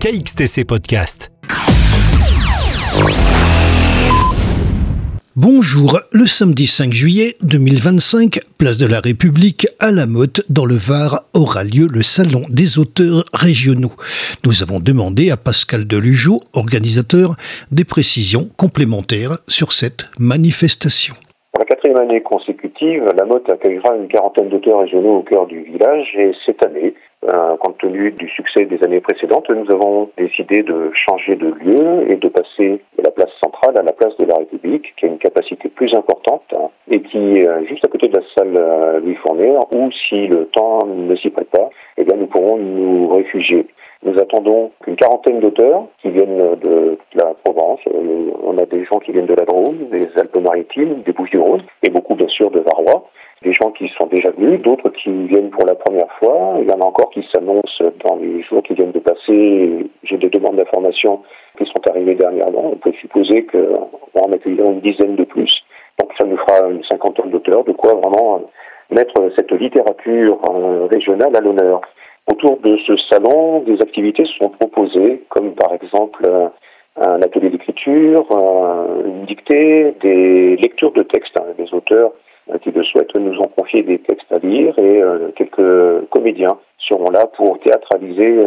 KXTC Podcast. Bonjour, le samedi 5 juillet 2025, place de la République à La Motte, dans le Var, aura lieu le Salon des auteurs régionaux. Nous avons demandé à Pascal Delugeau, organisateur, des précisions complémentaires sur cette manifestation. Pour la 4e année consécutive, La Motte accueillera une quarantaine d'auteurs régionaux au cœur du village et cette année, compte tenu du succès des années précédentes, nous avons décidé de changer de lieu et de passer de la place centrale à la place de la République, qui a une capacité plus importante et qui est juste à côté de la salle Louis Fournière, où si le temps ne s'y prête pas, eh bien nous pourrons nous réfugier. Nous attendons qu'une quarantaine d'auteurs qui viennent de la Provence. On a des gens qui viennent de la Drôme, des Alpes-Maritimes, des Bouches-du-Rhône et beaucoup bien sûr de Varois. Des gens qui sont déjà venus, d'autres qui viennent pour la première fois. Il y en a encore qui s'annoncent dans les jours qui viennent de passer. J'ai des demandes d'informations qui sont arrivées dernièrement. On peut supposer qu'on va en accueillir une dizaine de plus. Donc ça nous fera une cinquantaine d'auteurs, de quoi vraiment mettre cette littérature régionale à l'honneur. Autour de ce salon, des activités sont proposées, comme par exemple un atelier d'écriture, une dictée, des lectures de textes. Des auteurs qui le souhaitent nous ont confié des textes à lire et quelques comédiens seront là pour théâtraliser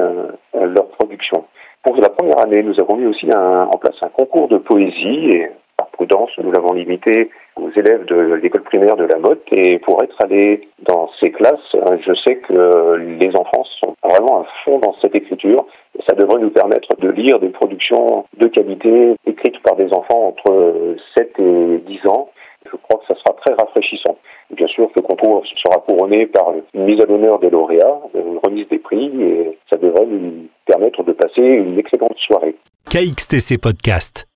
leur production. Pour la première année, nous avons mis aussi en place un concours de poésie et par prudence, nous l'avons limité aux élèves de l'école primaire de La Motte et pour être allé dans ces classes, je sais que les enfants sont vraiment à fond dans cette écriture. Ça devrait nous permettre de lire des productions de qualité écrites par des enfants entre 7 et 10 ans. Je crois que ça sera très rafraîchissant. Bien sûr, le concours sera couronné par une mise à l'honneur des lauréats, une remise des prix et ça devrait nous permettre de passer une excellente soirée. KXTC Podcast.